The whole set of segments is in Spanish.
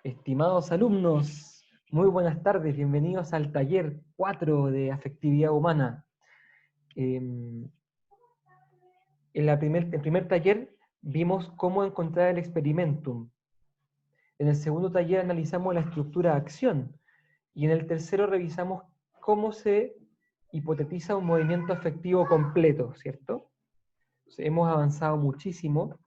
Estimados alumnos, muy buenas tardes, bienvenidos al taller 4 de afectividad humana. En el primer taller vimos cómo encontrar el experimentum. En el segundo taller analizamos la estructura de acción. Y en el tercero revisamos cómo se hipotetiza un movimiento afectivo completo, ¿cierto? Entonces, hemos avanzado muchísimo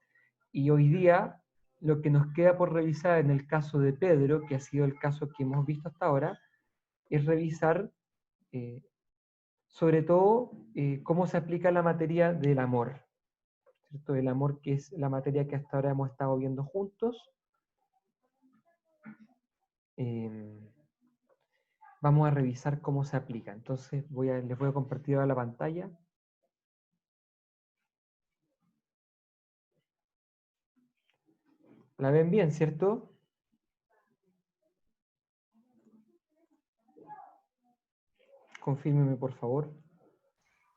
y hoy día lo que nos queda por revisar en el caso de Pedro, que ha sido el caso que hemos visto hasta ahora, es revisar eh, sobre todo cómo se aplica la materia del amor, ¿cierto? El amor, que es la materia que hasta ahora hemos estado viendo juntos. Vamos a revisar cómo se aplica. Entonces les voy a compartir ahora la pantalla. ¿La ven bien, cierto? Confírmeme, por favor.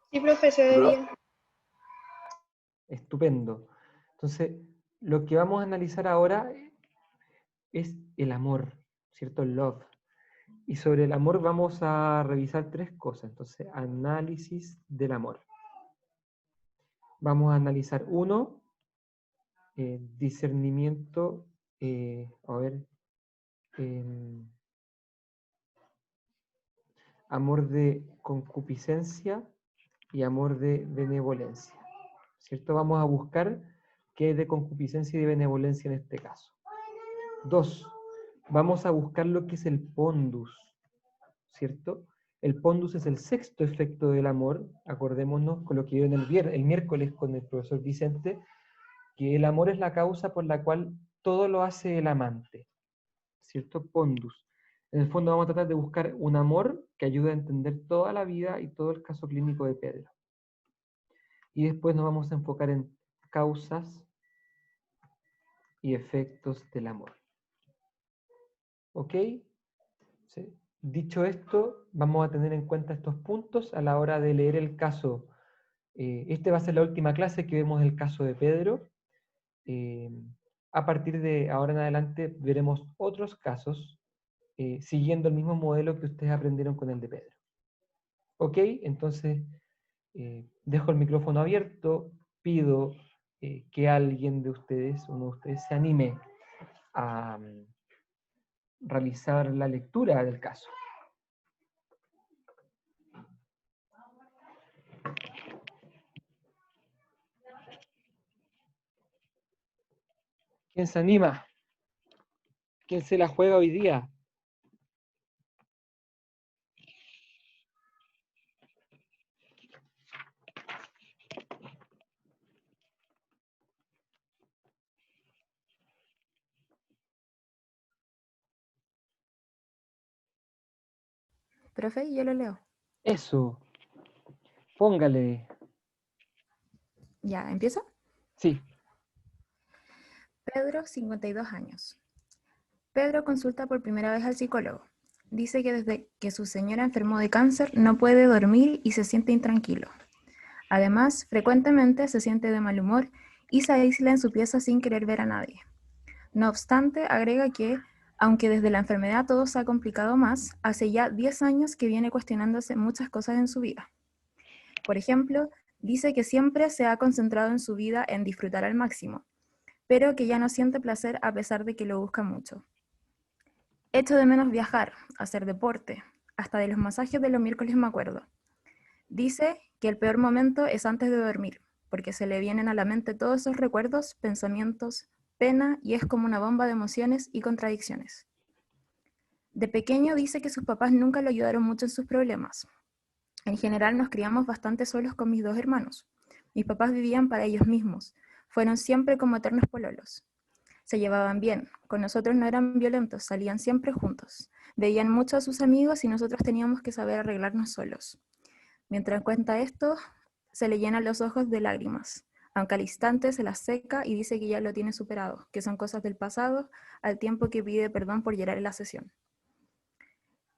Sí, profesor, de día. Estupendo. Entonces, lo que vamos a analizar ahora es el amor, ¿cierto? El love. Y sobre el amor vamos a revisar tres cosas. Entonces, análisis del amor. Vamos a analizar uno, discernimiento, amor de concupiscencia y amor de benevolencia, ¿cierto? Vamos a buscar qué es de concupiscencia y de benevolencia en este caso. 2. Vamos a buscar lo que es el pondus, ¿cierto? El pondus es el sexto efecto del amor. Acordémonos con lo que vio el miércoles con el profesor Vicente, que el amor es la causa por la cual todo lo hace el amante, ¿cierto? Pondus. En el fondo vamos a tratar de buscar un amor que ayude a entender toda la vida y todo el caso clínico de Pedro. Y después nos vamos a enfocar en causas y efectos del amor. ¿Ok? ¿Sí? Dicho esto, vamos a tener en cuenta estos puntos a la hora de leer el caso. Este va a ser la última clase que vemos el caso de Pedro. A partir de ahora en adelante veremos otros casos siguiendo el mismo modelo que ustedes aprendieron con el de Pedro. ¿Ok? Entonces, dejo el micrófono abierto, pido que alguien de ustedes, uno de ustedes, se anime a realizar la lectura del caso. ¿Quién se anima? ¿Quién se la juega hoy día? Profe, yo lo leo. Eso. Póngale. Ya, ¿empiezo? Sí. Pedro, 52 años. Pedro consulta por primera vez al psicólogo. Dice que desde que su señora enfermó de cáncer no puede dormir y se siente intranquilo. Además, frecuentemente se siente de mal humor y se aísla en su pieza sin querer ver a nadie. No obstante, agrega que, aunque desde la enfermedad todo se ha complicado más, hace ya 10 años que viene cuestionándose muchas cosas en su vida. Por ejemplo, dice que siempre se ha concentrado en su vida en disfrutar al máximo, pero que ya no siente placer a pesar de que lo busca mucho. Echo de menos viajar, hacer deporte, hasta de los masajes de los miércoles me acuerdo. Dice que el peor momento es antes de dormir, porque se le vienen a la mente todos esos recuerdos, pensamientos, pena, y es como una bomba de emociones y contradicciones. De pequeño dice que sus papás nunca lo ayudaron mucho en sus problemas. En general nos criamos bastante solos con mis dos hermanos. Mis papás vivían para ellos mismos, fueron siempre como eternos pololos. Se llevaban bien, con nosotros no eran violentos, salían siempre juntos. Veían mucho a sus amigos y nosotros teníamos que saber arreglarnos solos. Mientras cuenta esto, se le llenan los ojos de lágrimas, aunque al instante se las seca y dice que ya lo tiene superado, que son cosas del pasado, al tiempo que pide perdón por llorar en la sesión.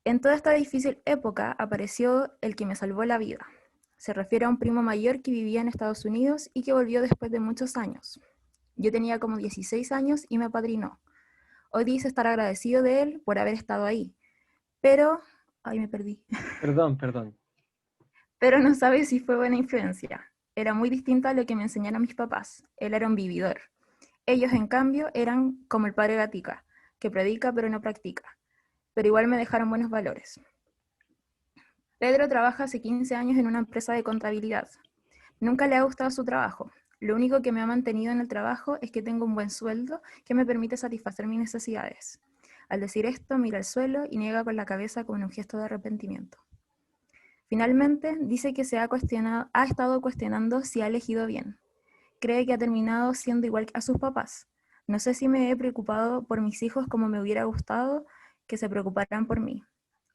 En toda esta difícil época apareció el que me salvó la vida. Se refiere a un primo mayor que vivía en Estados Unidos y que volvió después de muchos años. Yo tenía como 16 años y me apadrinó. Hoy dice estar agradecido de él por haber estado ahí, pero, ay, me perdí, Perdón. pero no sabe si fue buena influencia. Era muy distinto a lo que me enseñaron mis papás. Él era un vividor. Ellos, en cambio, eran como el padre Gatica, que predica pero no practica, pero igual me dejaron buenos valores. Pedro trabaja hace 15 años en una empresa de contabilidad. Nunca le ha gustado su trabajo. Lo único que me ha mantenido en el trabajo es que tengo un buen sueldo que me permite satisfacer mis necesidades. Al decir esto, mira al suelo y niega con la cabeza con un gesto de arrepentimiento. Finalmente, dice que ha estado cuestionando si ha elegido bien. Cree que ha terminado siendo igual a sus papás. No sé si me he preocupado por mis hijos como me hubiera gustado que se preocuparan por mí.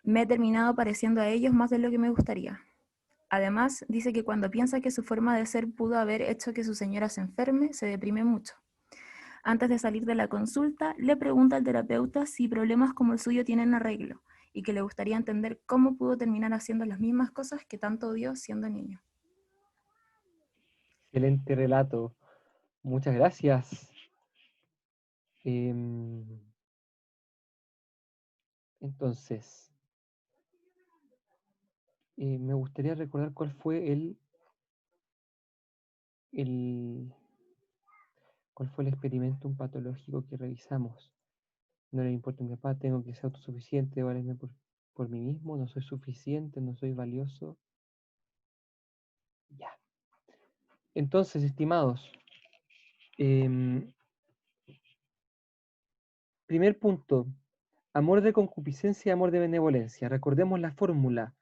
Me he terminado pareciendo a ellos más de lo que me gustaría. Además, dice que cuando piensa que su forma de ser pudo haber hecho que su señora se enferme, se deprime mucho. Antes de salir de la consulta, le pregunta al terapeuta si problemas como el suyo tienen arreglo y que le gustaría entender cómo pudo terminar haciendo las mismas cosas que tanto odió siendo niño. Excelente relato. Muchas gracias. Em, entonces, me gustaría recordar cuál fue el, cuál fue el experimento patológico que revisamos. No le importa a mi papá, tengo que ser autosuficiente, valerme por mí mismo, no soy suficiente, no soy valioso. Ya. Entonces, estimados, em, primer punto, amor de concupiscencia y amor de benevolencia. Recordemos la fórmula.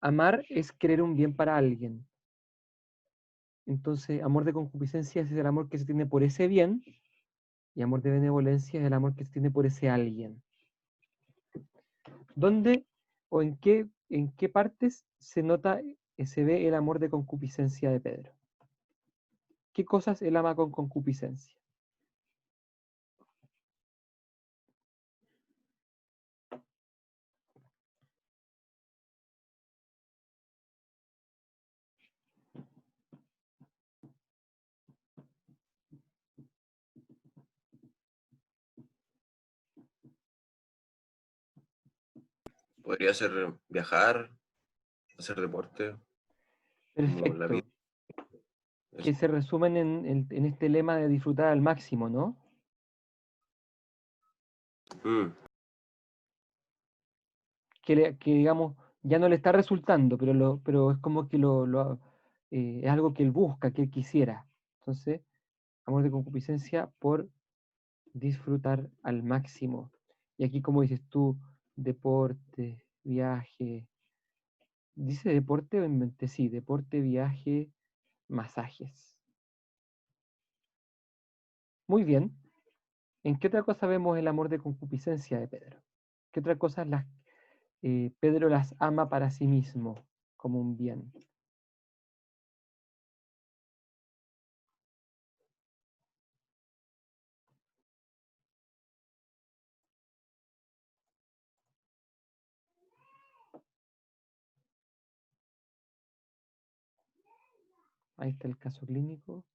Amar es querer un bien para alguien. Entonces, amor de concupiscencia es el amor que se tiene por ese bien, y amor de benevolencia es el amor que se tiene por ese alguien. ¿Dónde o en qué partes se nota, se ve el amor de concupiscencia de Pedro? ¿Qué cosas él ama con concupiscencia? Podría ser viajar, hacer deporte, como la vida. Perfecto. Que se resumen en este lema de disfrutar al máximo, ¿no? Mm, Que digamos, ya no le está resultando, pero es como que es algo que él busca, que él quisiera. Entonces, amor de concupiscencia por disfrutar al máximo. Y aquí, como dices tú, deporte, viaje. ¿Dice deporte o inventé? Sí, deporte, viaje, masajes. Muy bien. ¿En qué otra cosa vemos el amor de concupiscencia de Pedro? ¿Qué otra cosa Pedro las ama para sí mismo como un bien? Ahí está el caso clínico.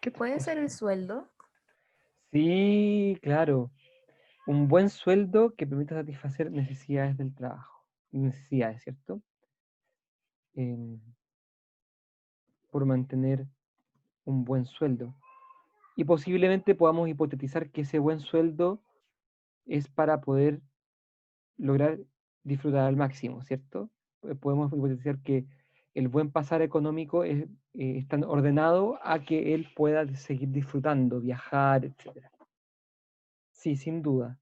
¿Qué otras ¿Puede cosas? ser el sueldo? Sí, claro. Un buen sueldo que permita satisfacer necesidades del trabajo. Necesidades, ¿cierto? Em, por mantener un buen sueldo. Y posiblemente podamos hipotetizar que ese buen sueldo es para poder lograr disfrutar al máximo, ¿cierto? Podemos hipotetizar que el buen pasar económico es tan ordenado a que él pueda seguir disfrutando, viajar, etc. Sí, sin duda.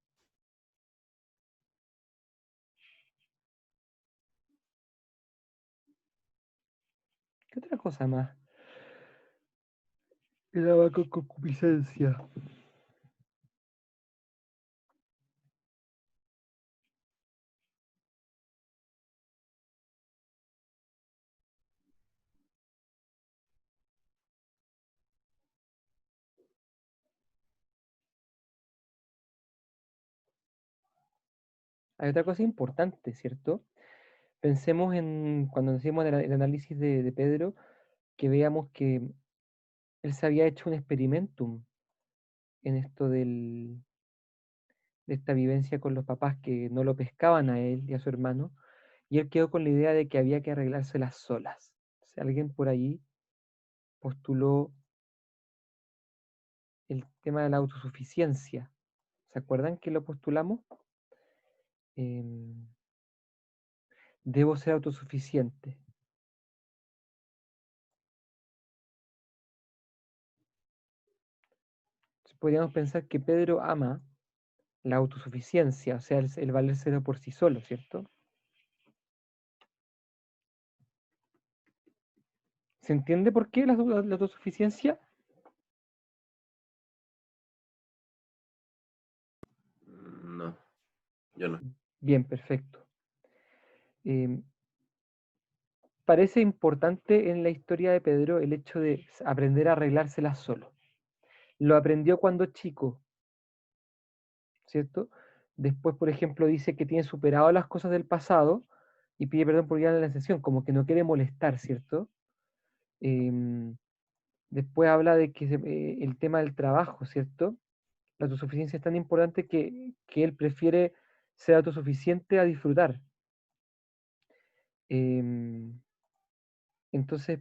¿Qué otra cosa más? La concupiscencia. hay otra cosa importante, ¿cierto? Pensemos en, cuando hacemos el análisis de Pedro, que veamos que él se había hecho un experimentum en esto de esta vivencia con los papás que no lo pescaban a él y a su hermano, y él quedó con la idea de que había que arreglárselas solas. O sea, alguien por ahí postuló el tema de la autosuficiencia. ¿Se acuerdan que lo postulamos? Em, debo ser autosuficiente. Podríamos pensar que Pedro ama la autosuficiencia, o sea, el valerse por sí solo, ¿cierto? ¿Se entiende por qué la autosuficiencia? No, yo no. Bien, perfecto. Em, parece importante en la historia de Pedro el hecho de aprender a arreglárselas solo. Lo aprendió cuando chico, ¿cierto? Después, por ejemplo, dice que tiene superado las cosas del pasado y pide perdón por ir a la sesión, como que no quiere molestar, ¿cierto? Em, después habla de que el tema del trabajo, ¿cierto? La autosuficiencia es tan importante que él prefiere ser autosuficiente a disfrutar. Em, entonces,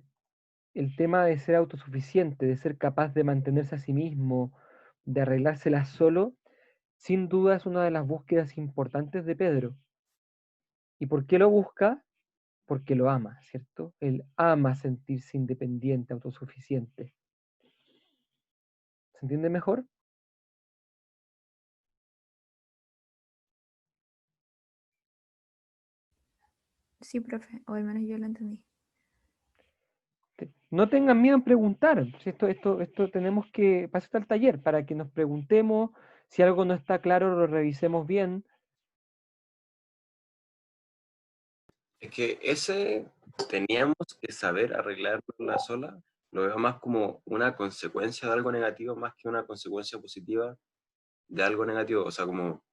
el tema de ser autosuficiente, de ser capaz de mantenerse a sí mismo, de arreglárselas solo, sin duda es una de las búsquedas importantes de Pedro. ¿Y por qué lo busca? Porque lo ama, ¿cierto? Él ama sentirse independiente, autosuficiente. ¿Se entiende mejor? Sí, profe, o al menos yo lo entendí. No tengan miedo en preguntar. Si esto tenemos que pasar al taller para que nos preguntemos. Si algo no está claro, lo revisemos bien. Es que ese teníamos que saber arreglarla sola. Lo veo más como una consecuencia de algo negativo más que una consecuencia positiva de algo negativo. O sea, como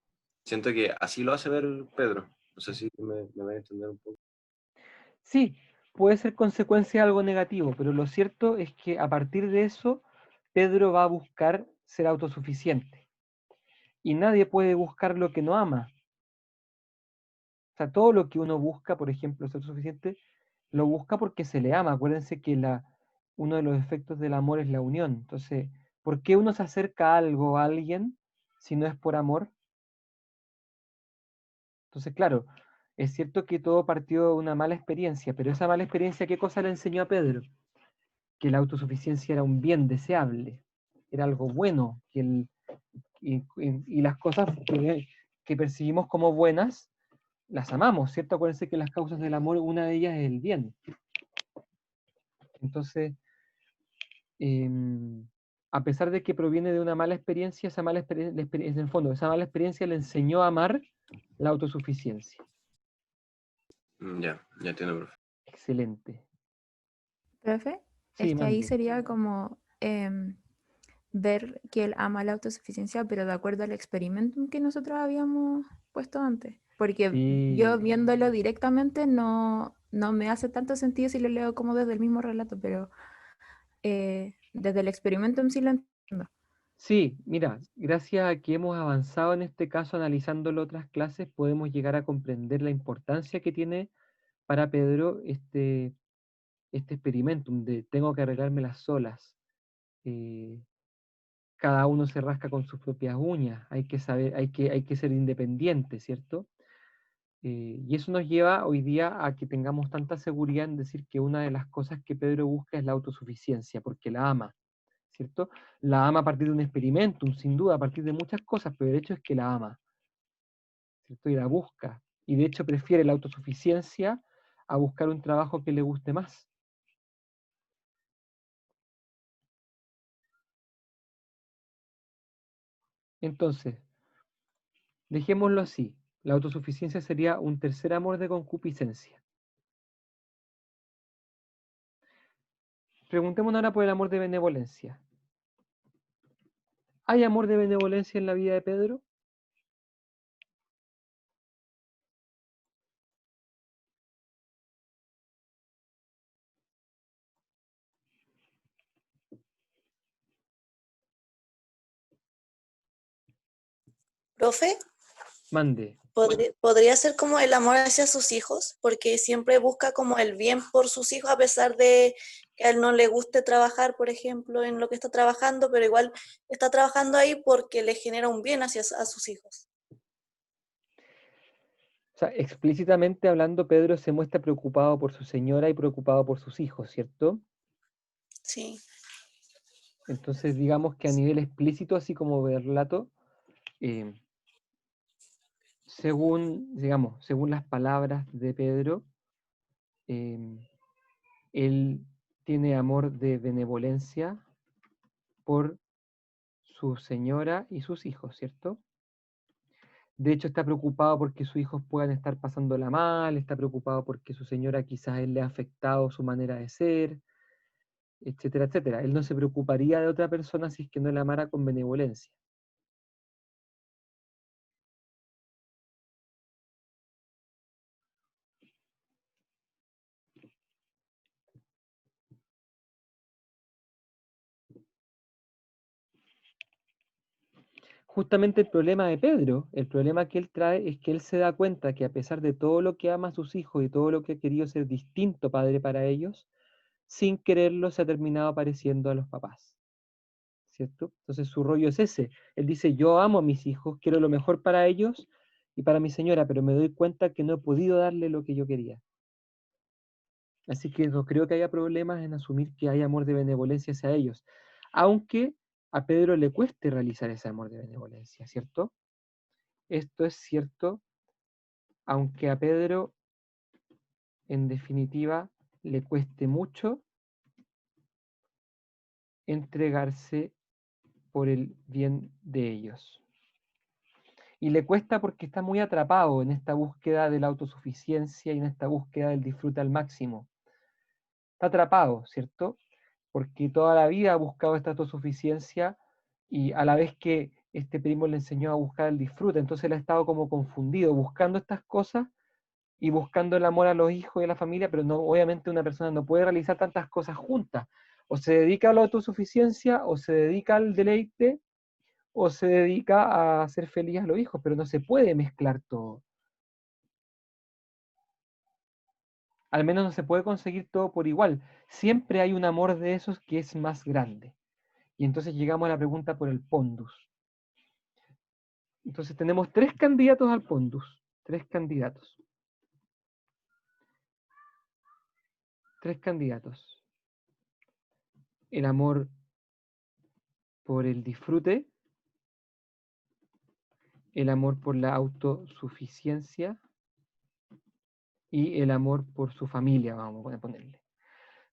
siento que así lo hace ver Pedro. No sé si me voy a entender un poco. Sí, puede ser consecuencia de algo negativo, pero lo cierto es que a partir de eso, Pedro va a buscar ser autosuficiente. Y nadie puede buscar lo que no ama. O sea, todo lo que uno busca, por ejemplo, ser autosuficiente, lo busca porque se le ama. Acuérdense que uno de los efectos del amor es la unión. Entonces, ¿por qué uno se acerca a algo, a alguien, si no es por amor? Entonces, claro, es cierto que todo partió de una mala experiencia, pero esa mala experiencia, ¿qué cosa le enseñó a Pedro? Que la autosuficiencia era un bien deseable, era algo bueno, y las cosas que percibimos como buenas, las amamos, ¿cierto? Acuérdense que las causas del amor, una de ellas es el bien. Entonces, a pesar de que proviene de una mala experiencia, esa mala experiencia, en el fondo, esa mala experiencia le enseñó a amar la autosuficiencia. Ya, ya entiendo, profe. Excelente. Profe, es Sí, que ahí mande. sería como ver que él ama la autosuficiencia, pero de acuerdo al experimento que nosotros habíamos puesto antes. Porque yo Sí, viéndolo directamente no me hace tanto sentido si lo leo como desde el mismo relato, pero desde el experimento en sí lo entiendo. sí, mira, gracias a que hemos avanzado en este caso analizándolo otras clases, podemos llegar a comprender la importancia que tiene para Pedro este experimentum de tengo que arreglármelas solas. eh, cada uno se rasca con sus propias uñas, hay que saber, hay que ser independiente, ¿cierto? Y eso nos lleva hoy día a que tengamos tanta seguridad en decir que una de las cosas que Pedro busca es la autosuficiencia, porque la ama, ¿cierto? La ama a partir de un experimentum, sin duda, a partir de muchas cosas, pero el hecho es que la ama, ¿cierto? Y la busca. Y de hecho prefiere la autosuficiencia a buscar un trabajo que le guste más. Entonces, dejémoslo así. La autosuficiencia sería un tercer amor de concupiscencia. Preguntémonos ahora por el amor de benevolencia. ¿Hay amor de benevolencia en la vida de Pedro? Profe, Mande. podría ser como el amor hacia sus hijos, porque siempre busca como el bien por sus hijos, a pesar de que a él no le guste trabajar, por ejemplo, en lo que está trabajando, pero igual está trabajando ahí porque le genera un bien hacia a sus hijos. O sea, explícitamente hablando, Pedro se muestra preocupado por su señora y preocupado por sus hijos, ¿cierto? Sí, Entonces, digamos que a nivel explícito, así como de relato, según las palabras de Pedro, él tiene amor de benevolencia por su señora y sus hijos, ¿cierto? De hecho, está preocupado porque sus hijos puedan estar pasándola mal, está preocupado porque su señora quizás a él le ha afectado su manera de ser, etcétera, etcétera. Él no se preocuparía de otra persona si es que no la amara con benevolencia. Justamente el problema de Pedro, el problema que él trae es que él se da cuenta que a pesar de todo lo que ama a sus hijos y todo lo que ha querido ser distinto padre para ellos, sin quererlo se ha terminado pareciendo a los papás, ¿cierto? Entonces su rollo es ese. Él dice, yo amo a mis hijos, quiero lo mejor para ellos y para mi señora, pero me doy cuenta que no he podido darle lo que yo quería. Así que no creo que haya problemas en asumir que hay amor de benevolencia hacia ellos, aunque a Pedro le cueste realizar ese amor de benevolencia, ¿cierto? Esto es cierto, aunque a Pedro, en definitiva, le cueste mucho entregarse por el bien de ellos. Y le cuesta porque está muy atrapado en esta búsqueda de la autosuficiencia y en esta búsqueda del disfrute al máximo. Está atrapado, ¿cierto? Porque toda la vida ha buscado esta autosuficiencia y a la vez que este primo le enseñó a buscar el disfrute, entonces él ha estado como confundido, buscando estas cosas y buscando el amor a los hijos y a la familia, pero no, obviamente una persona no puede realizar tantas cosas juntas. O se dedica a la autosuficiencia, o se dedica al deleite, o se dedica a hacer feliz a los hijos, pero no se puede mezclar todo. Al menos no se puede conseguir todo por igual. Siempre hay un amor de esos que es más grande. Y entonces llegamos a la pregunta por el pondus. Entonces tenemos 3 candidatos al pondus. 3 candidatos. 3 candidatos. El amor por el disfrute, el amor por la autosuficiencia y el amor por su familia, vamos a ponerle.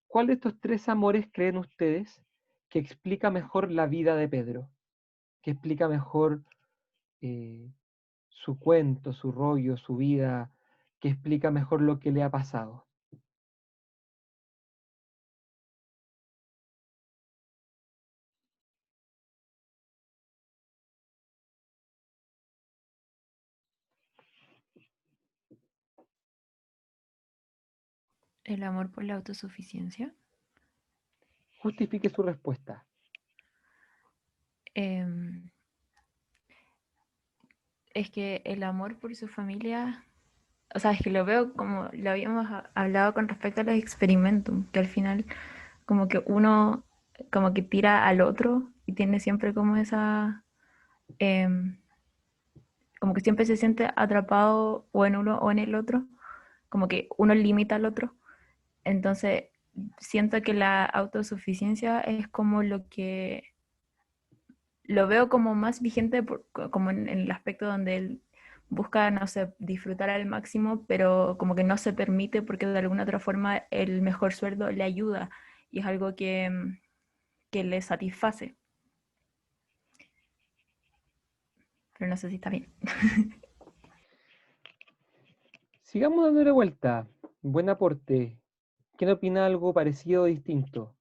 ¿Cuál de estos 3 amores creen ustedes que explica mejor la vida de Pedro? Que explica mejor su cuento, su rollo, su vida, que explica mejor lo que le ha pasado? El amor por la autosuficiencia. Justifique su respuesta. Es que el amor por su familia, o sea, es que lo veo como lo habíamos hablado con respecto a los experimentum, que al final como que uno como que tira al otro y tiene siempre como esa, como que siempre se siente atrapado o en uno o en el otro, como que uno limita al otro. Entonces, siento que la autosuficiencia es como lo que lo veo como más vigente como en el aspecto donde él busca, no sé, disfrutar al máximo, pero como que no se permite porque de alguna otra forma el mejor sueldo le ayuda y es algo que le satisface. Pero no sé si está bien. Sigamos dándole vuelta. Buen aporte. ¿Quién opina algo parecido o distinto?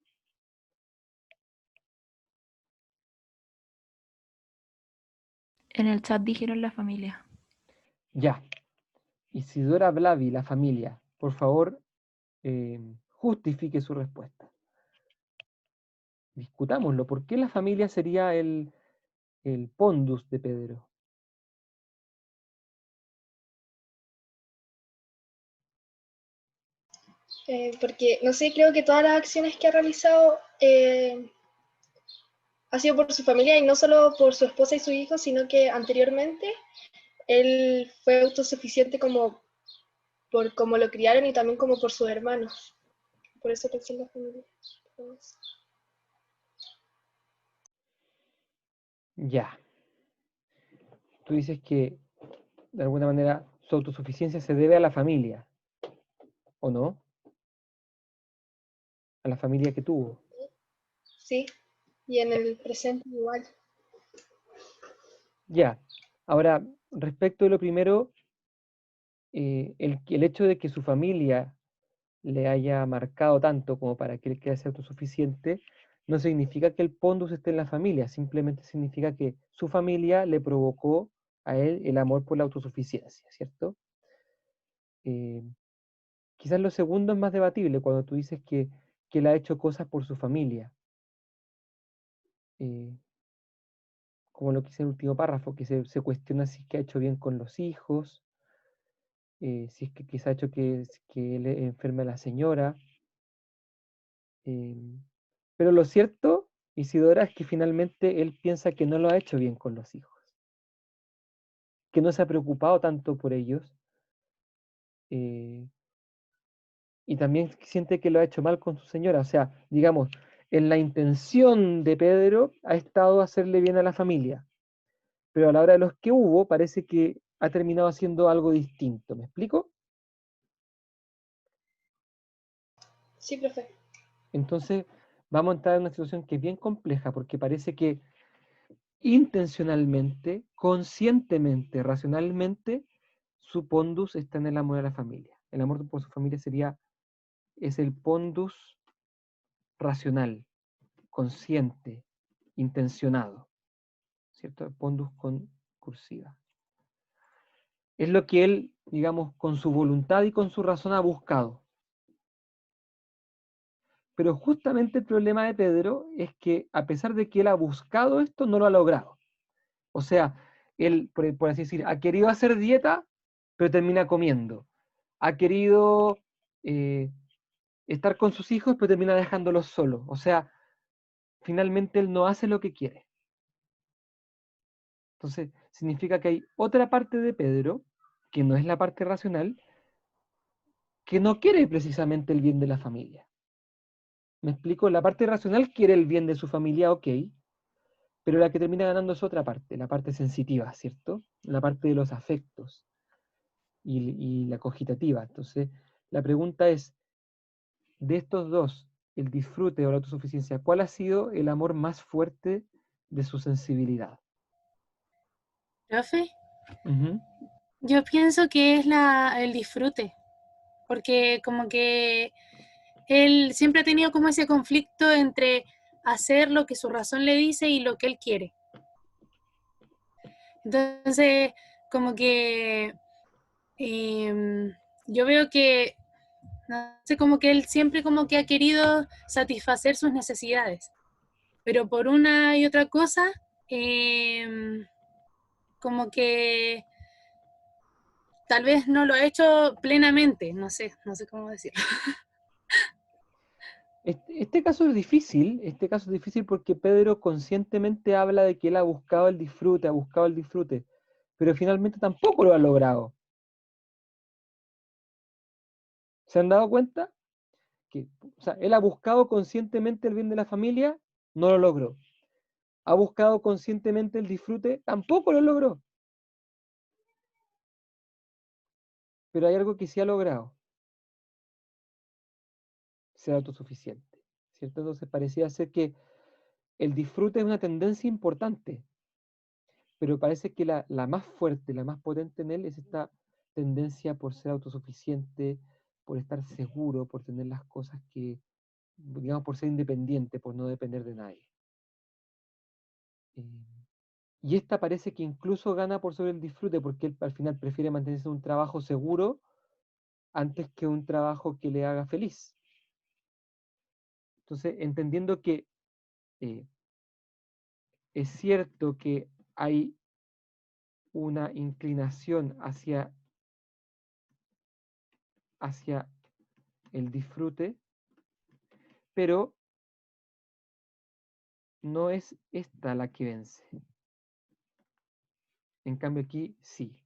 En el chat dijeron la familia. Ya. Isidora Blavi, la familia. Por favor, justifique su respuesta. Discutámoslo. ¿Por qué la familia sería el pondus de Pedro? Porque, no sé, creo que todas las acciones que ha realizado ha sido por su familia y no solo por su esposa y su hijo, sino que anteriormente él fue autosuficiente como por cómo lo criaron y también como por sus hermanos. Por eso pensé en la familia. Ya. Tú dices que de alguna manera su autosuficiencia se debe a la familia, ¿o no? A la familia que tuvo. Sí, y en el presente igual. Ya. Ahora, respecto de lo primero, el hecho de que su familia le haya marcado tanto como para que él quiera ser autosuficiente, no significa que el pondus esté en la familia, simplemente significa que su familia le provocó a él el amor por la autosuficiencia, ¿cierto? Eh, Quizás lo segundo es más debatible cuando tú dices que él ha hecho cosas por su familia, eh, como lo que dice en el último párrafo, que se cuestiona si es que ha hecho bien con los hijos, si es que quizá ha hecho que él enferme a la señora. Pero lo cierto, Isidora, es que finalmente él piensa que no lo ha hecho bien con los hijos, que no se ha preocupado tanto por ellos, eh, y también siente que lo ha hecho mal con su señora. O sea, digamos, en la intención de Pedro ha estado hacerle bien a la familia, pero a la hora de los que hubo parece que ha terminado haciendo algo distinto. ¿Me explico? Sí, profe. Entonces, vamos a entrar en una situación que es bien compleja, porque parece que intencionalmente, conscientemente, racionalmente, su pondus está en el amor a la familia. El amor por su familia es el pondus racional, consciente, intencionado, ¿cierto? Pondus con cursiva. Es lo que él, digamos, con su voluntad y con su razón ha buscado. Pero justamente el problema de Pedro es que a pesar de que él ha buscado esto, no lo ha logrado. O sea, él, por así decir, ha querido hacer dieta, pero termina comiendo. Ha querido estar con sus hijos, pero termina dejándolos solos. O sea, finalmente él no hace lo que quiere. Entonces, significa que hay otra parte de Pedro, que no es la parte racional, que no quiere precisamente el bien de la familia. ¿Me explico? La parte racional quiere el bien de su familia, ok, pero la que termina ganando es otra parte, la parte sensitiva, ¿cierto? La parte de los afectos y la cogitativa. Entonces, la pregunta es, de estos dos, el disfrute o la autosuficiencia, ¿cuál ha sido el amor más fuerte de su sensibilidad? Profe, Ujú. yo pienso que es el disfrute, porque como que él siempre ha tenido como ese conflicto entre hacer lo que su razón le dice y lo que él quiere. Entonces, como que yo veo que, no sé, como que él siempre como que ha querido satisfacer sus necesidades, pero por una y otra cosa, como que tal vez no lo ha hecho plenamente, no sé cómo decirlo. Este caso es difícil porque Pedro conscientemente habla de que él ha buscado el disfrute, pero finalmente tampoco lo ha logrado. ¿Se han dado cuenta? Que, o sea, él ha buscado conscientemente el bien de la familia, no lo logró. Ha buscado conscientemente el disfrute, tampoco lo logró. Pero hay algo que sí ha logrado, ser autosuficiente, ¿cierto? Entonces parecía ser que el disfrute es una tendencia importante, pero parece que la más fuerte, la más potente en él es esta tendencia por ser autosuficiente, por estar seguro, por tener las cosas que, digamos, por ser independiente, por no depender de nadie. Y esta parece que incluso gana por sobre el disfrute, porque él al final prefiere mantenerse en un trabajo seguro antes que un trabajo que le haga feliz. Entonces, entendiendo que eh, es cierto que hay una inclinación hacia el disfrute, pero no es esta la que vence. En cambio aquí sí.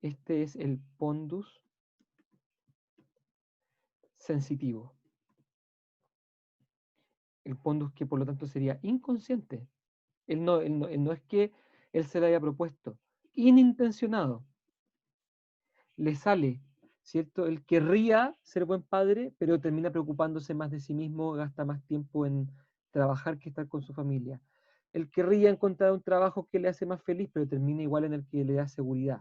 Este es el pondus sensitivo. El pondus que por lo tanto sería inconsciente. Él no es que él se lo haya propuesto, inintencionado. Le sale, ¿cierto? Él querría ser buen padre, pero termina preocupándose más de sí mismo, gasta más tiempo en trabajar que estar con su familia. Él querría encontrar un trabajo que le hace más feliz, pero termina igual en el que le da seguridad.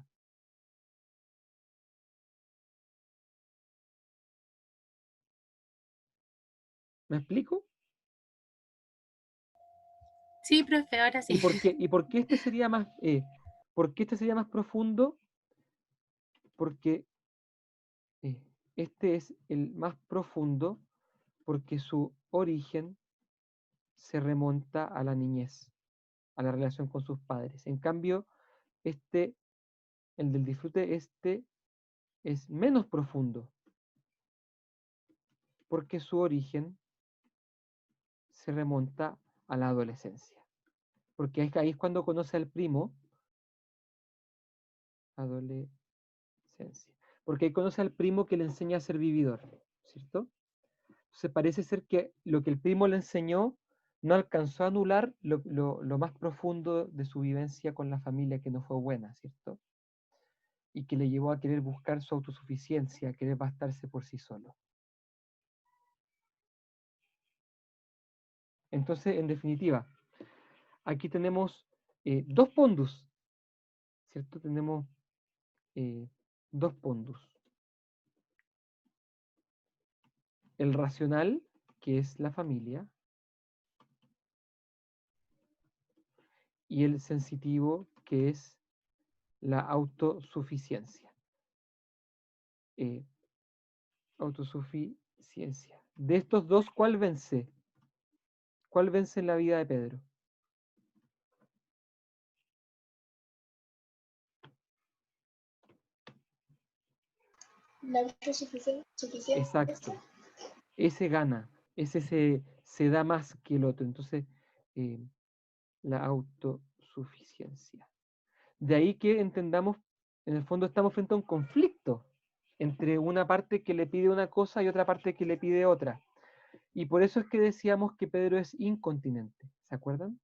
¿Me explico? Sí, profe, ahora sí. ¿Y por qué este sería más, por qué este sería más profundo? Porque este es el más profundo porque su origen se remonta a la niñez, a la relación con sus padres. En cambio, este, el del disfrute, este es menos profundo porque su origen se remonta a la adolescencia. Porque ahí es cuando conoce al primo, adolescencia. Porque ahí conoce al primo que le enseña a ser vividor, ¿cierto? Entonces parece ser que lo que el primo le enseñó no alcanzó a anular lo más profundo de su vivencia con la familia que no fue buena, ¿cierto? Y que le llevó a querer buscar su autosuficiencia, a querer bastarse por sí solo. Entonces, en definitiva, aquí tenemos dos pondus, ¿cierto? Tenemos dos pondus. El racional, que es la familia, y el sensitivo, que es la autosuficiencia. Autosuficiencia. De estos dos, ¿cuál vence? ¿Cuál vence en la vida de Pedro? La autosuficiencia. Exacto. Ese gana, ese se da más que el otro. Entonces, la autosuficiencia. De ahí que entendamos, en el fondo estamos frente a un conflicto entre una parte que le pide una cosa y otra parte que le pide otra. Y por eso es que decíamos que Pedro es incontinente, ¿se acuerdan?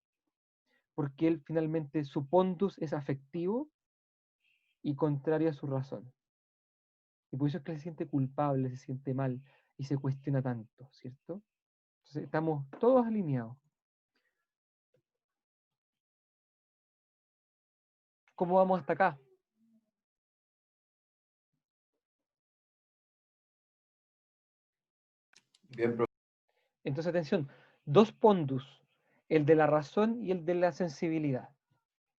Porque él finalmente, su pondus es afectivo y contrario a su razón. Y por eso es que se siente culpable, se siente mal y se cuestiona tanto, ¿cierto? Entonces estamos todos alineados. ¿Cómo vamos hasta acá? Bien, profe. Entonces, atención, dos pondus, el de la razón y el de la sensibilidad.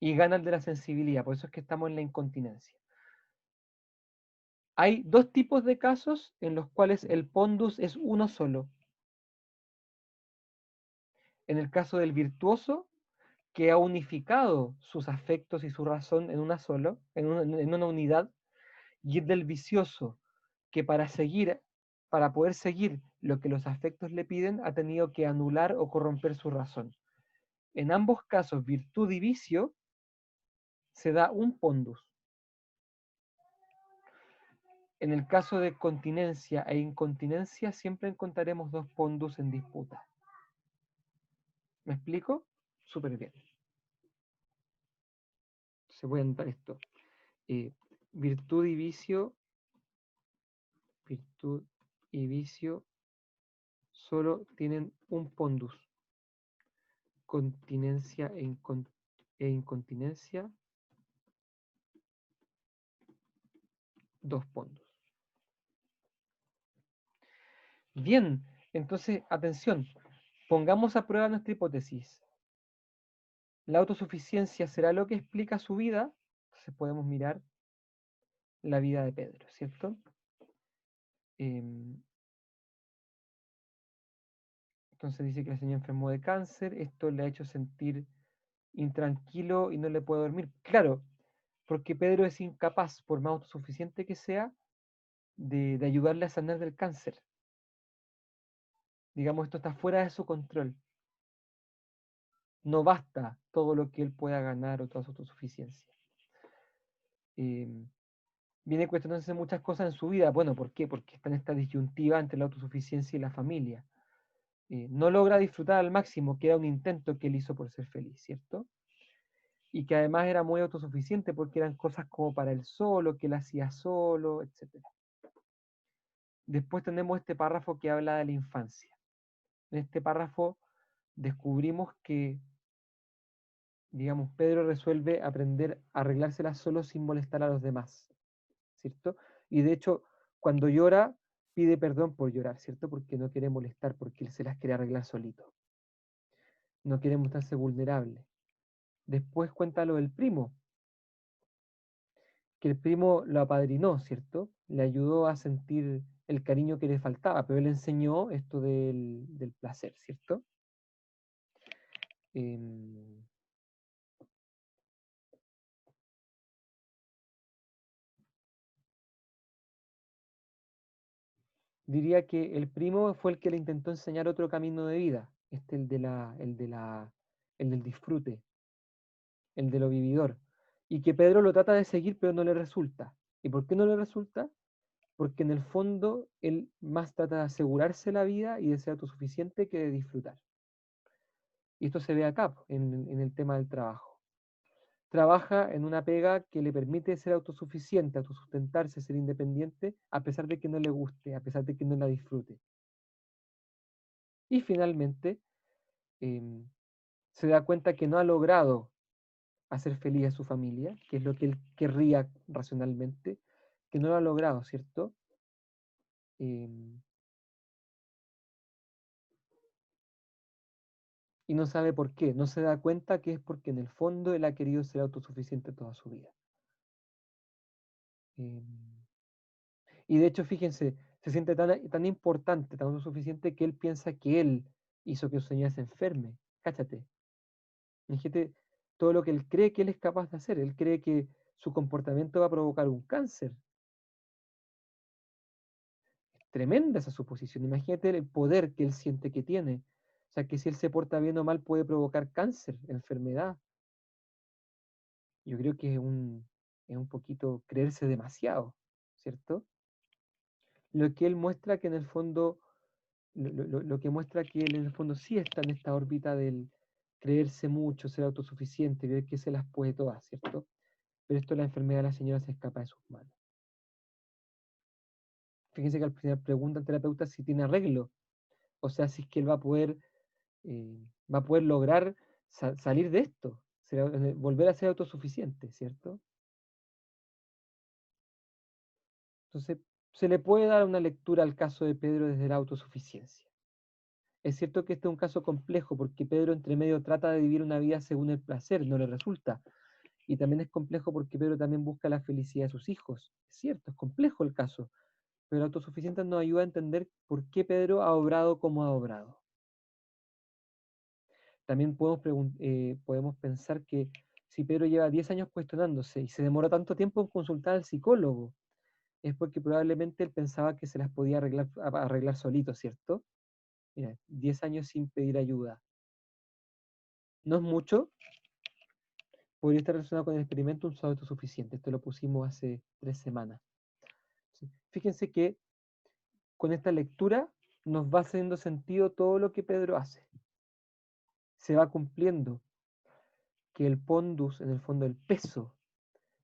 Y gana el de la sensibilidad, por eso es que estamos en la incontinencia. Hay dos tipos de casos en los cuales el pondus es uno solo. En el caso del virtuoso, que ha unificado sus afectos y su razón en una sola, en una unidad, y el del vicioso, que para poder seguir lo que los afectos le piden, ha tenido que anular o corromper su razón. En ambos casos, virtud y vicio, se da un pondus. En el caso de continencia e incontinencia, siempre encontraremos dos pondus en disputa. ¿Me explico? Súper bien. Se puede anotar esto. Virtud y vicio solo tienen un pondus. Continencia e incontinencia, dos pondus. Bien, entonces, atención, pongamos a prueba nuestra hipótesis. La autosuficiencia será lo que explica su vida, entonces podemos mirar la vida de Pedro, ¿cierto? Entonces dice que el Señor enfermó de cáncer, esto le ha hecho sentir intranquilo y no le puede dormir. Claro, porque Pedro es incapaz, por más autosuficiente que sea, de ayudarle a sanar del cáncer. Digamos, esto está fuera de su control. No basta todo lo que él pueda ganar o toda su autosuficiencia. Viene cuestionándose muchas cosas en su vida. Bueno, ¿por qué? Porque está en esta disyuntiva entre la autosuficiencia y la familia. No logra disfrutar al máximo, que era un intento que él hizo por ser feliz, ¿cierto? Y que además era muy autosuficiente porque eran cosas como para él solo, que él hacía solo, etc. Después tenemos este párrafo que habla de la infancia. En este párrafo descubrimos que, digamos, Pedro resuelve aprender a arreglárselas solo sin molestar a los demás, ¿cierto? Y de hecho, cuando llora, pide perdón por llorar, ¿cierto? Porque no quiere molestar, porque él se las quiere arreglar solito. No quiere mostrarse vulnerable. Después cuenta lo del primo, que el primo lo apadrinó, ¿cierto? Le ayudó a sentir el cariño que le faltaba, pero él le enseñó esto del placer, ¿cierto? Diría que el primo fue el que le intentó enseñar otro camino de vida, el del disfrute, el de lo vividor, y que Pedro lo trata de seguir, pero no le resulta. ¿Y por qué no le resulta? Porque en el fondo él más trata de asegurarse la vida y de ser autosuficiente que de disfrutar. Y esto se ve acá, en el tema del trabajo. Trabaja en una pega que le permite ser autosuficiente, autosustentarse, ser independiente, a pesar de que no le guste, a pesar de que no la disfrute. Y finalmente, se da cuenta que no ha logrado hacer feliz a su familia, que es lo que él querría racionalmente, que no lo ha logrado, ¿cierto? Y no sabe por qué, no se da cuenta que es porque en el fondo él ha querido ser autosuficiente toda su vida. Y de hecho, fíjense, se siente tan importante, tan autosuficiente que él piensa que él hizo que su señora se enferme. Cáchate. Fíjate todo lo que él cree que él es capaz de hacer. Él cree que su comportamiento va a provocar un cáncer. Tremenda esa suposición. Imagínate el poder que él siente que tiene. O sea, que si él se porta bien o mal puede provocar cáncer, enfermedad. Yo creo que es un poquito creerse demasiado, ¿cierto? Lo que él muestra que en el fondo, lo que muestra que él en el fondo sí está en esta órbita del creerse mucho, ser autosuficiente, creer que se las puede todas, ¿cierto? Pero esto la enfermedad de la señora se escapa de sus manos. Fíjense que al final pregunta al terapeuta si tiene arreglo, o sea, si es que él va a poder lograr salir de esto, volver a ser autosuficiente, ¿cierto? Entonces, se le puede dar una lectura al caso de Pedro desde la autosuficiencia. Es cierto que este es un caso complejo porque Pedro entre medio trata de vivir una vida según el placer, no le resulta. Y también es complejo porque Pedro también busca la felicidad de sus hijos. Es cierto, es complejo el caso, pero la autosuficiencia nos ayuda a entender por qué Pedro ha obrado como ha obrado. También podemos pensar que si Pedro lleva 10 años cuestionándose y se demora tanto tiempo en consultar al psicólogo, es porque probablemente él pensaba que se las podía arreglar solito, ¿cierto? Mira, 10 años sin pedir ayuda. No es mucho, podría estar relacionado con el experimento un solo autosuficiente. Esto lo pusimos hace 3 semanas. ¿Sí? Fíjense que con esta lectura nos va haciendo sentido todo lo que Pedro hace. Se va cumpliendo que el pondus, en el fondo el peso,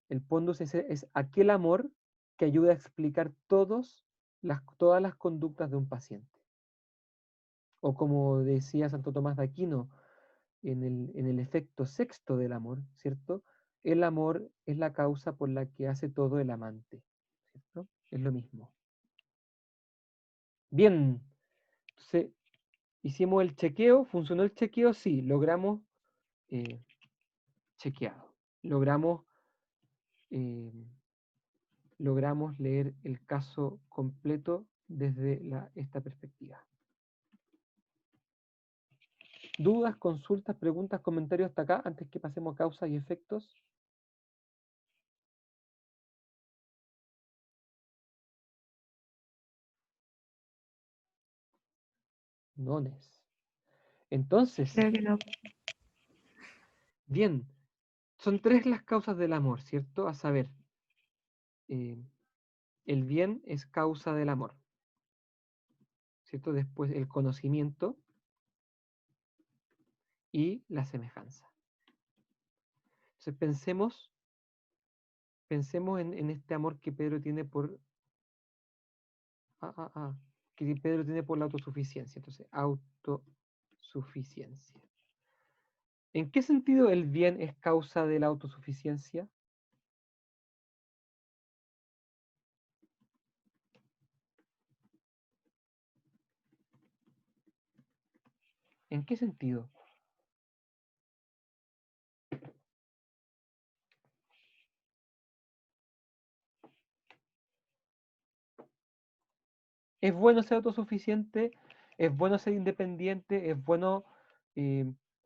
el pondus es aquel amor que ayuda a explicar todas las conductas de un paciente. O como decía Santo Tomás de Aquino, en el efecto sexto del amor, ¿cierto? El amor es la causa por la que hace todo el amante, ¿cierto? Es lo mismo. Bien, entonces hicimos el chequeo, ¿funcionó el chequeo? Sí, logramos chequeado. Eh, logramos leer el caso completo desde esta perspectiva. ¿Dudas, consultas, preguntas, comentarios hasta acá antes que pasemos a causas y efectos? nones. Entonces, Creo que no. bien, son tres las causas del amor, ¿cierto? A saber, el bien es causa del amor, ¿cierto? Después el conocimiento y la semejanza. Entonces pensemos en este amor que Pedro tiene por que Pedro tiene por la autosuficiencia. Entonces, autosuficiencia. ¿En qué sentido el bien es causa de la autosuficiencia? ¿En qué sentido? ¿Es bueno ser autosuficiente? ¿Es bueno ser independiente? ¿Es bueno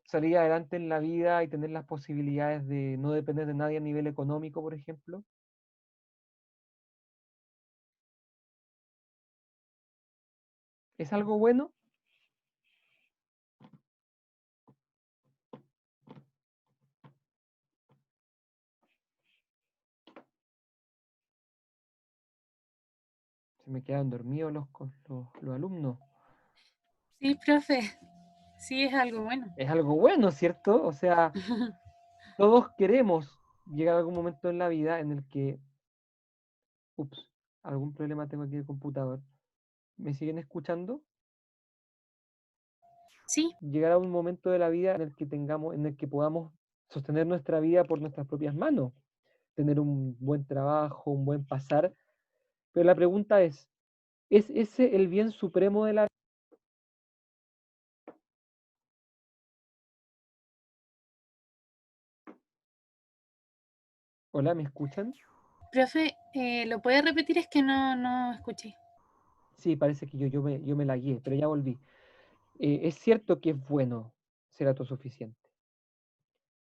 salir adelante en la vida y tener las posibilidades de no depender de nadie a nivel económico, por ejemplo? ¿Es algo bueno? Se me quedan dormidos los alumnos. Sí, profe, sí es algo bueno. Es algo bueno, ¿cierto? O sea, todos queremos llegar a algún momento en la vida en el que, ups, algún problema tengo aquí en el computador. ¿Me siguen escuchando? Sí, Llegar a un momento de la vida en el que en el que podamos sostener nuestra vida por nuestras propias manos, tener un buen trabajo, un buen pasar. Pero la pregunta ¿es ese el bien supremo de la vida? Hola, ¿me escuchan? profe, ¿lo puede repetir? Es que no escuché. Sí, parece que yo me lagué, pero ya volví. Es cierto que es bueno ser autosuficiente.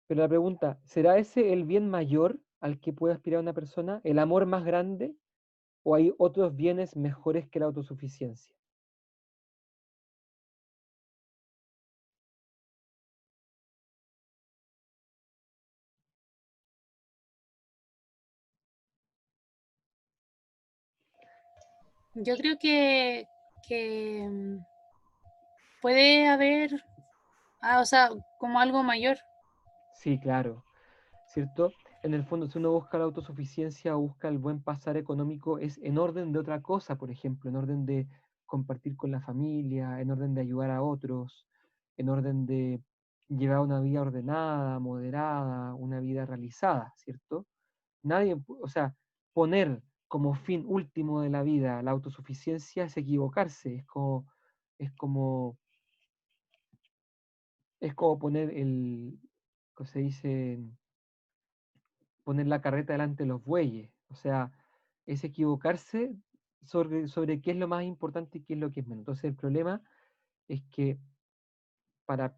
Pero la pregunta, ¿será ese el bien mayor al que puede aspirar una persona? ¿El amor más grande? ¿O hay otros bienes mejores que la autosuficiencia? Yo creo que puede haber, o sea, como algo mayor. Sí, claro, ¿cierto? En el fondo, si uno busca la autosuficiencia o busca el buen pasar económico, es en orden de otra cosa, por ejemplo, en orden de compartir con la familia, en orden de ayudar a otros, en orden de llevar una vida ordenada, moderada, una vida realizada, ¿cierto? Nadie, o sea, poner como fin último de la vida la autosuficiencia es equivocarse, es como, es como poner ¿cómo se dice? Poner la carreta delante de los bueyes. O sea, es equivocarse sobre qué es lo más importante y qué es lo que es menos. Entonces el problema es que para,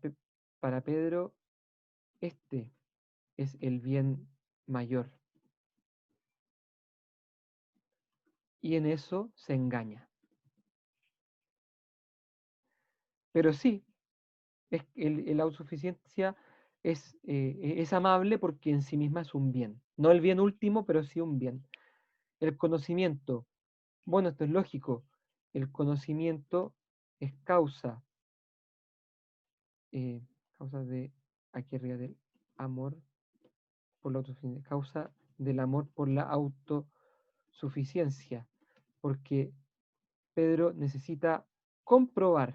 para Pedro este es el bien mayor. Y en eso se engaña. Pero sí, la autosuficiencia es amable porque en sí misma es un bien. No el bien último, pero sí un bien. El conocimiento, bueno, esto es lógico. El conocimiento es eh, causa de, aquí arriba del amor por la autosuficiencia, causa del amor por la autosuficiencia, porque Pedro necesita comprobar,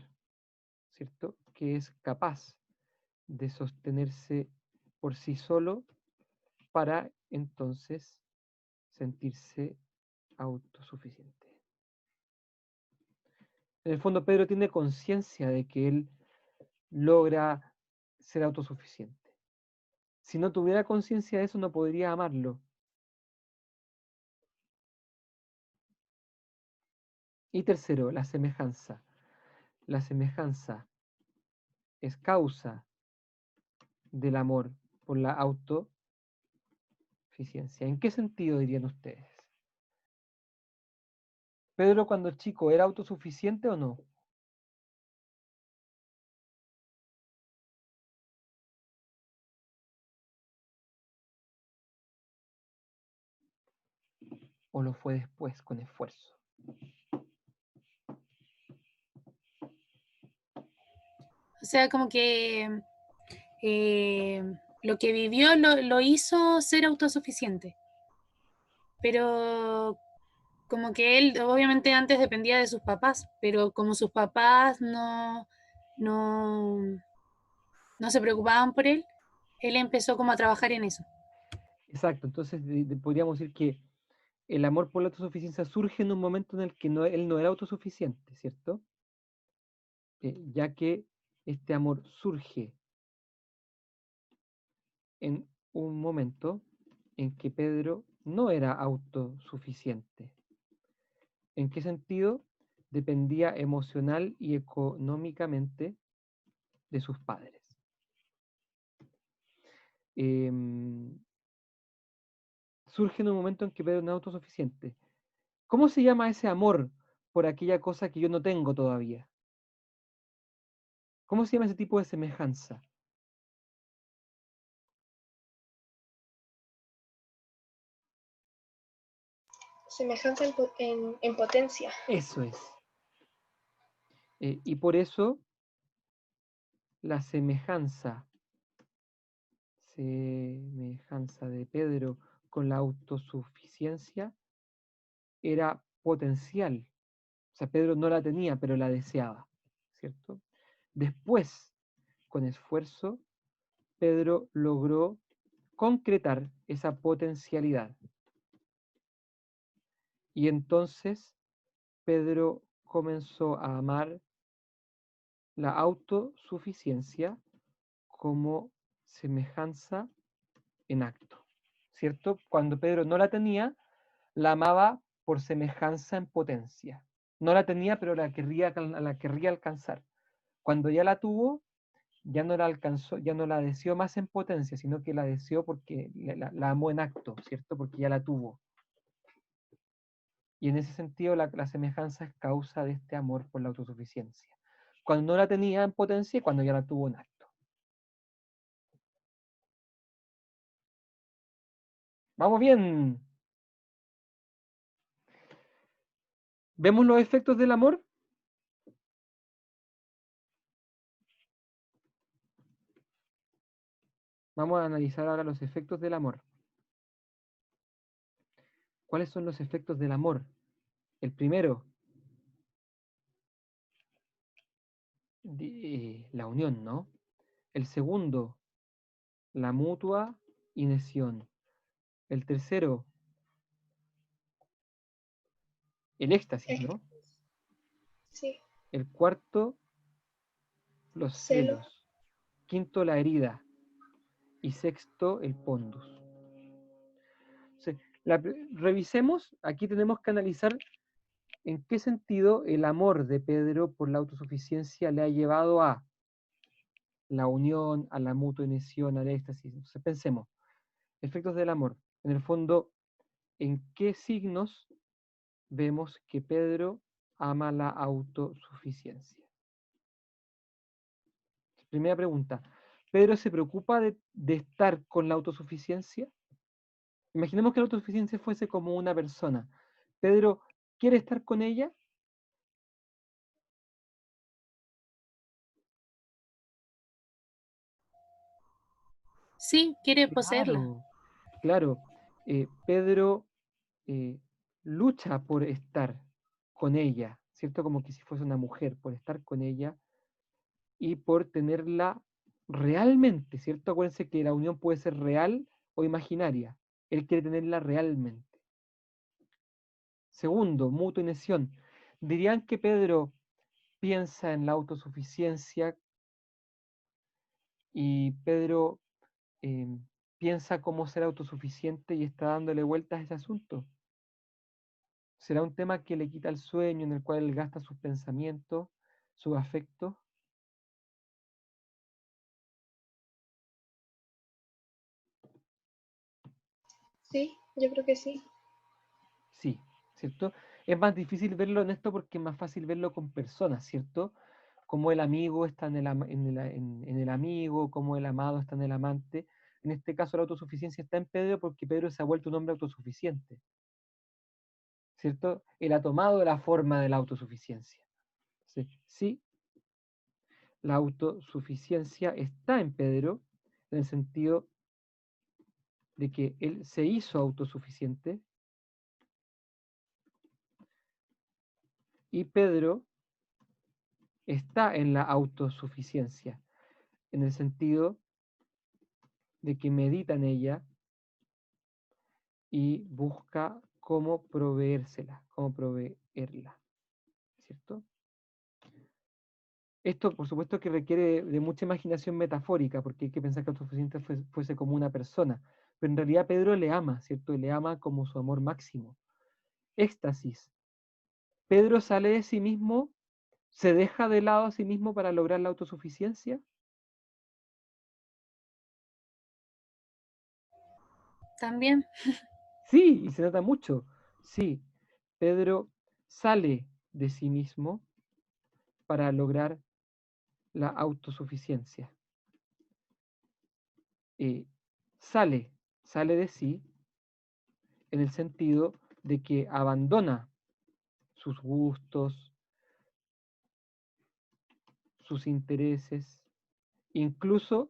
¿cierto?, que es capaz de sostenerse por sí solo para entonces sentirse autosuficiente. En el fondo, Pedro tiene conciencia de que él logra ser autosuficiente. Si no tuviera conciencia de eso, no podría amarlo. Y tercero, la semejanza. La semejanza es causa del amor por la autosuficiencia. ¿En qué sentido dirían ustedes? ¿Pedro cuando chico era autosuficiente o no? ¿O lo fue después, con esfuerzo? O sea, como que lo que vivió lo hizo ser autosuficiente. Pero como que él obviamente antes dependía de sus papás, pero como sus papás no, no se preocupaban por él empezó como a trabajar en eso. Exacto, entonces podríamos decir que el amor por la autosuficiencia surge en un momento en el que él no era autosuficiente, ¿cierto? Ya que este amor surge en un momento en que Pedro no era autosuficiente. ¿En qué sentido? Dependía emocional y económicamente de sus padres. Surge en un momento en que Pedro no es autosuficiente. ¿Cómo se llama ese amor por aquella cosa que yo no tengo todavía? ¿Cómo se llama ese tipo de semejanza? Semejanza en potencia. Eso es. Y por eso la semejanza de Pedro con la autosuficiencia era potencial. O sea, Pedro no la tenía, pero la deseaba, ¿cierto? Después, con esfuerzo, Pedro logró concretar esa potencialidad. Y entonces Pedro comenzó a amar la autosuficiencia como semejanza en acto, ¿cierto? Cuando Pedro no la tenía, la amaba por semejanza en potencia. No la tenía, pero la querría alcanzar. Cuando ya la tuvo, ya no la alcanzó, ya no la deseó más en potencia, sino que la deseó porque la amó en acto, ¿cierto? Porque ya la tuvo. Y en ese sentido, la semejanza es causa de este amor por la autosuficiencia. Cuando no la tenía en potencia y cuando ya la tuvo en acto. Vamos bien. ¿Vemos los efectos del amor? Vamos a analizar ahora los efectos del amor. ¿Cuáles son los efectos del amor? El primero, la unión, ¿no? El segundo, la mutua inesión. El tercero, el éxtasis, ¿no? Sí. El cuarto, los Celo. celos. Quinto, la herida. Y sexto, el pondus. Sí, revisemos, aquí tenemos que analizar en qué sentido el amor de Pedro por la autosuficiencia le ha llevado a la unión, a la mutua inesión, al éxtasis. Entonces pensemos, efectos del amor. En el fondo, ¿en qué signos vemos que Pedro ama la autosuficiencia? Primera pregunta, ¿Pedro se preocupa de estar con la autosuficiencia? Imaginemos que la autosuficiencia fuese como una persona. ¿Pedro quiere estar con ella? Sí, quiere poseerla. Claro, claro. Pedro eh, lucha por estar con ella, ¿cierto? Como que si fuese una mujer, por estar con ella y por tenerla realmente, ¿cierto? Acuérdense que la unión puede ser real o imaginaria. Él quiere tenerla realmente. Segundo, mutua inesión. ¿Dirían que Pedro piensa en la autosuficiencia y Pedro eh, piensa cómo ser autosuficiente y está dándole vueltas a ese asunto? ¿Será un tema que le quita el sueño, en el cual él gasta sus pensamientos, sus afectos? Sí, yo creo que sí. Sí, ¿cierto? Es más difícil verlo en esto porque es más fácil verlo con personas, ¿cierto? Como el amigo está en el amigo, como el amado está en el amante. En este caso la autosuficiencia está en Pedro porque Pedro se ha vuelto un hombre autosuficiente. ¿cierto? Él ha tomado la forma de la autosuficiencia. Sí, la autosuficiencia está en Pedro, en el sentido de que él se hizo autosuficiente y Pedro está en la autosuficiencia, en el sentido de que medita en ella y busca cómo proveérsela, cómo proveerla, ¿cierto? Esto, por supuesto, que requiere de mucha imaginación metafórica, porque hay que pensar que autosuficiente fuese como una persona, pero en realidad Pedro le ama, ¿cierto? Y le ama como su amor máximo. Éxtasis. Pedro sale de sí mismo, se deja de lado a sí mismo para lograr la autosuficiencia. También. Sí, y se nota mucho. Sí, Pedro sale de sí mismo para lograr la autosuficiencia. Sale de sí en el sentido de que abandona sus gustos, sus intereses, incluso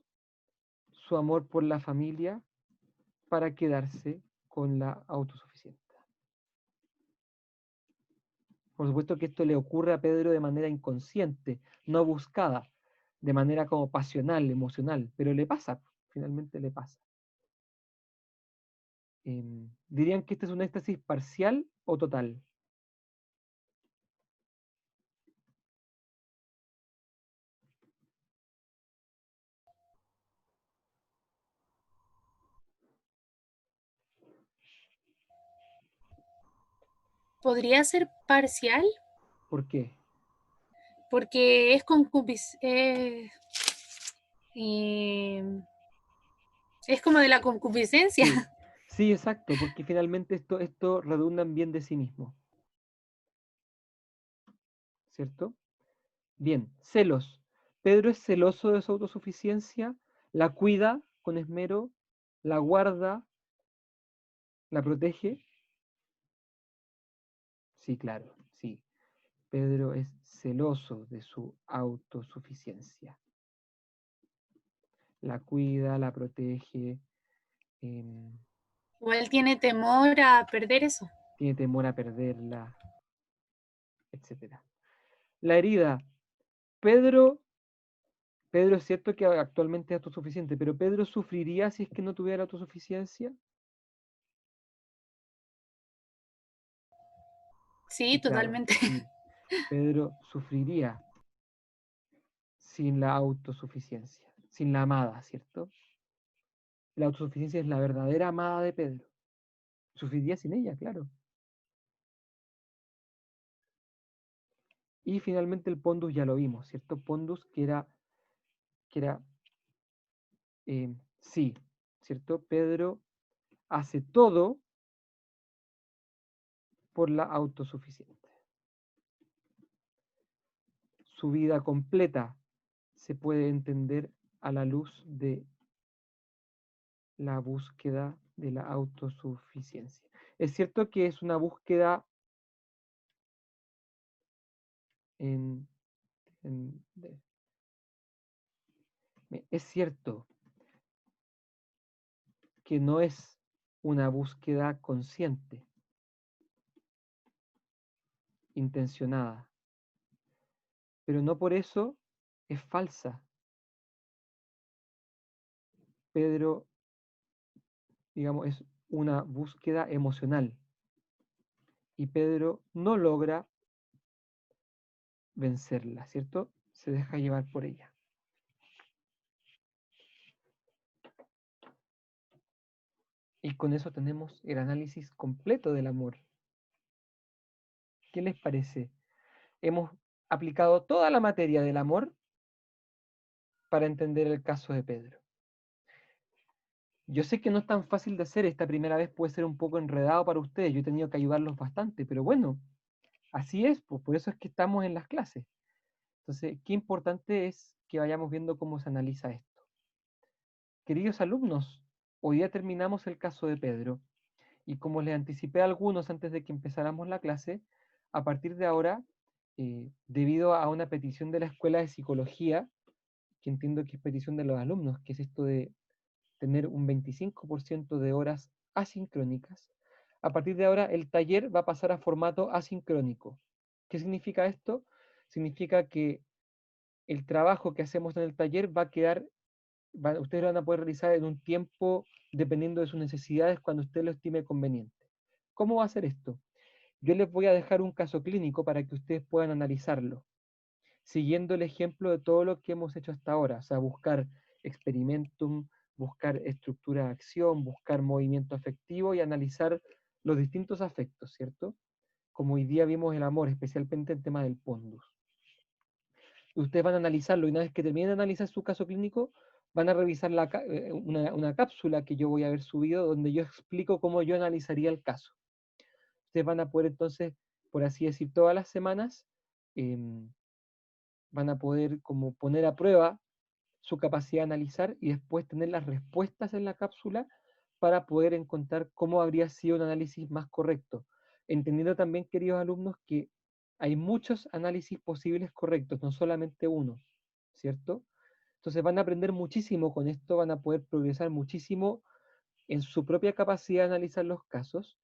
su amor por la familia, para quedarse con la autosuficiencia. Por supuesto que esto le ocurre a Pedro de manera inconsciente, no buscada, de manera como pasional, emocional, pero le pasa, finalmente le pasa. ¿Dirían que este es un éxtasis parcial o total? ¿Podría ser parcial? ¿Por qué? Porque es como de la concupiscencia. Sí, sí, exacto, porque finalmente esto redunda en bien de sí mismo. ¿Cierto? Bien, celos. Pedro es celoso de su autosuficiencia, la cuida con esmero, la guarda, la protege. Sí, claro, sí. Pedro es celoso de su autosuficiencia. La cuida, la protege, O él tiene temor a perder eso. tiene temor a perderla, etc. La herida. Pedro es cierto que actualmente es autosuficiente, pero Pedro sufriría si es que no tuviera autosuficiencia. Sí, Sí, claro, totalmente. sí. Pedro sufriría sin la autosuficiencia, sin la amada, ¿cierto? La autosuficiencia es la verdadera amada de Pedro. Sufriría sin ella, claro. Y finalmente el pondus ya lo vimos, ¿cierto? Pondus que era sí, ¿cierto? Pedro hace todo por la autosuficiente. Su vida completa se puede entender a la luz de la búsqueda de la autosuficiencia. Es cierto que es una búsqueda en, es cierto que no es una búsqueda consciente, intencionada, pero no por eso es falsa. Pedro, digamos, es una búsqueda emocional y Pedro no logra vencerla, ¿cierto? Se deja llevar por ella. Y con eso tenemos el análisis completo del amor. ¿Qué les parece? Hemos aplicado toda la materia del amor para entender el caso de Pedro. Yo sé que no es tan fácil de hacer, esta primera vez puede ser un poco enredado para ustedes, yo he tenido que ayudarlos bastante, pero bueno, así es, pues por eso es que estamos en las clases. Entonces, qué importante es que vayamos viendo cómo se analiza esto. Queridos alumnos, hoy día terminamos el caso de Pedro Y como les anticipé a algunos antes de que empezáramos la clase, a partir de ahora, debido a una petición de la Escuela de Psicología, que entiendo que es petición de los alumnos, que es esto de tener un 25% de horas asincrónicas, a partir de ahora el taller va a pasar a formato asincrónico. ¿Qué significa esto? Significa que el trabajo que hacemos en el taller va a quedar, ustedes lo van a poder realizar en un tiempo dependiendo de sus necesidades cuando usted lo estime conveniente. ¿Cómo va a ser esto? Yo les voy a dejar un caso clínico para que ustedes puedan analizarlo, siguiendo el ejemplo de todo lo que hemos hecho hasta ahora, o sea, buscar experimentum, buscar estructura de acción, buscar movimiento afectivo y analizar los distintos afectos, ¿cierto? Como hoy día vimos el amor, especialmente el tema del pondus. Ustedes van a analizarlo y una vez que terminen de analizar su caso clínico, van a revisar una cápsula que yo voy a haber subido donde yo explico cómo yo analizaría el caso. Ustedes van a poder entonces, por así decir, todas las semanas, van a poder como poner a prueba su capacidad de analizar y después tener las respuestas en la cápsula para poder encontrar cómo habría sido un análisis más correcto. Entendiendo también, queridos alumnos, que hay muchos análisis posibles correctos, no solamente uno, ¿cierto? Entonces van a aprender muchísimo con esto, van a poder progresar muchísimo en su propia capacidad de analizar los casos.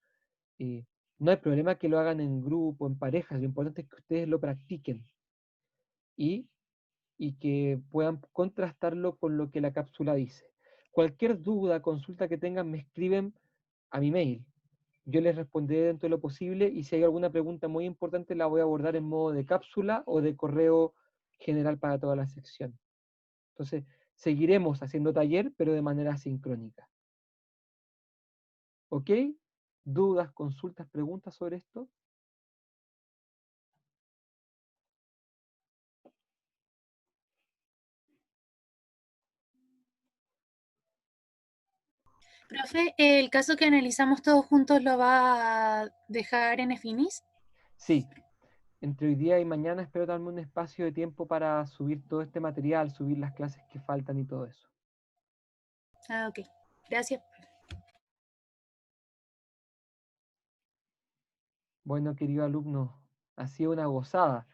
No hay problema que lo hagan en grupo, en parejas, lo importante es que ustedes lo practiquen y que puedan contrastarlo con lo que la cápsula dice. Cualquier duda, consulta que tengan, me escriben a mi mail. Yo les responderé dentro de lo posible y si hay alguna pregunta muy importante la voy a abordar en modo de cápsula o de correo general para toda la sección. Entonces, seguiremos haciendo taller, pero de manera sincrónica. ¿Ok? ¿Dudas, consultas, preguntas sobre esto? Profe, ¿el caso que analizamos todos juntos lo va a dejar en Finis? Sí. Entre hoy día y mañana espero darme un espacio de tiempo para subir todo este material, subir las clases que faltan y todo eso. Ah, ok. Gracias. Bueno, querido alumno, ha sido una gozada.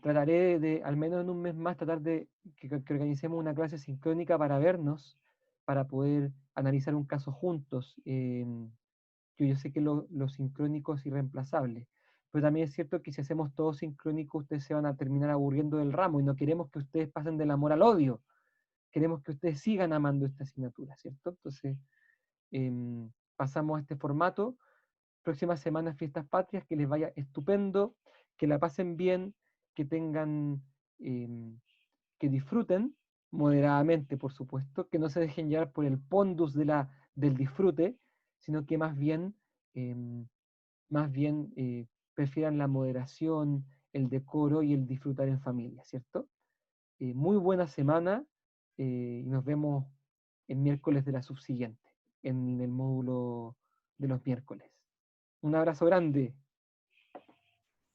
Trataré de, al menos en un mes más, tratar de que organicemos una clase sincrónica para vernos, para poder analizar un caso juntos. Yo sé que lo sincrónico es irreemplazable, pero también es cierto que si hacemos todo sincrónico, ustedes se van a terminar aburriendo del ramo y no queremos que ustedes pasen del amor al odio. Queremos que ustedes sigan amando esta asignatura, ¿cierto? Entonces, pasamos a este formato. Próximas semanas, fiestas patrias, que les vaya estupendo, que la pasen bien, que tengan, que disfruten moderadamente, por supuesto, que no se dejen llevar por el pondus del disfrute, sino que más bien prefieran la moderación, el decoro y el disfrutar en familia, ¿cierto? Muy buena semana y nos vemos el miércoles de la subsiguiente, en el módulo de los miércoles. Un abrazo grande.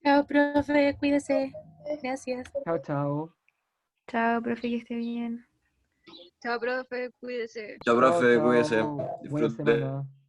Chao, profe, cuídese. Gracias. Chao, chao. Chao, profe, que esté bien. Chao, profe, cuídese. Chao, Chao, profe, cuídese. chao. Buena Disfrute. semana.